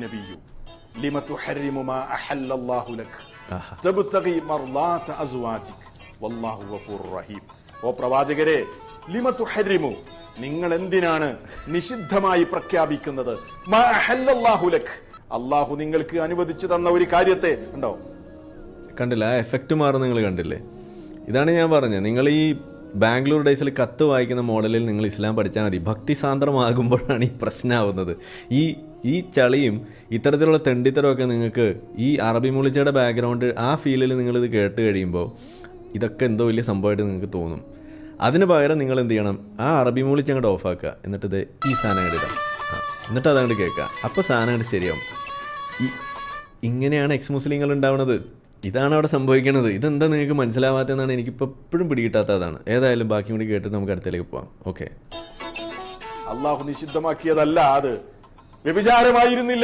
നബിയ്യു ലിമ തുഹർരിമു മാ അഹല്ലല്ലാഹു ലക തബ്തഗി മർളാത അസ്വാജിക വല്ലാഹു ഗഫൂറുർ റഹീം. ഓ പ്രവാചകരെ, ലിമ തുഹർരിമു, നിങ്ങൾ എന്തിനാണ് നിഷിദ്ധമായി പ്രഖ്യാപിക്കുന്നത് മാ അഹല്ലല്ലാഹു ലക, അല്ലാഹു നിങ്ങൾക്ക് അനുവദിച്ചു തന്ന ഒരു കാര്യത്തെ. ഉണ്ടോ? കണ്ടില്ല ആ എഫക്റ്റ് മാറും? നിങ്ങൾ കണ്ടില്ലേ? ഇതാണ് ഞാൻ പറഞ്ഞത്. നിങ്ങൾ ഈ ബാംഗ്ലൂർ ഡേയ്സിൽ കത്ത് വായിക്കുന്ന മോഡലിൽ നിങ്ങൾ ഇസ്ലാം പഠിച്ചാൽ മതി. ഭക്തി സാന്ദ്രമാകുമ്പോഴാണ് ഈ പ്രശ്നമാവുന്നത്. ഈ ചളിയും ഇത്തരത്തിലുള്ള തെണ്ടിത്തരമൊക്കെ നിങ്ങൾക്ക് ഈ അറബി മൂളിച്ചയുടെ ബാക്ക്ഗ്രൗണ്ട് ആ ഫീലിൽ നിങ്ങളിത് കേട്ട് കഴിയുമ്പോൾ ഇതൊക്കെ എന്തോ വലിയ സംഭവമായിട്ട് നിങ്ങൾക്ക് തോന്നും. അതിന് പകരം നിങ്ങൾ എന്ത് ചെയ്യണം, ആ അറബി മൂളിച്ച് അങ്ങോട്ട് ഓഫാക്കുക, എന്നിട്ട് ഇത് ഈ സാധനം അങ്ങോട്ട് ഇടാം, എന്നിട്ട് അതങ്ങോട്ട് കേൾക്കുക. അപ്പോൾ സാധനം അങ്ങോട്ട് ശരിയാവും. ഇങ്ങനെയാണ് എക്സ് മുസ്ലിങ്ങൾ ഉണ്ടാവുന്നത്. ഇതാണ് അവിടെ സംഭവിക്കുന്നത്. ഇതെന്താ നിങ്ങൾക്ക് മനസ്സിലാവാത്തതെന്നാണ് എനിക്കിപ്പോൾ എപ്പോഴും പിടികിട്ടാത്തതാണ്. ഏതായാലും ബാക്കി കൂടി കേട്ടിട്ട് നമുക്ക് അടുത്തേക്ക് പോവാം. ഓക്കെ. അള്ളാഹു നിഷിദ്ധമാക്കിയതല്ല, അത് വ്യഭിചാരമായിരുന്നില്ല.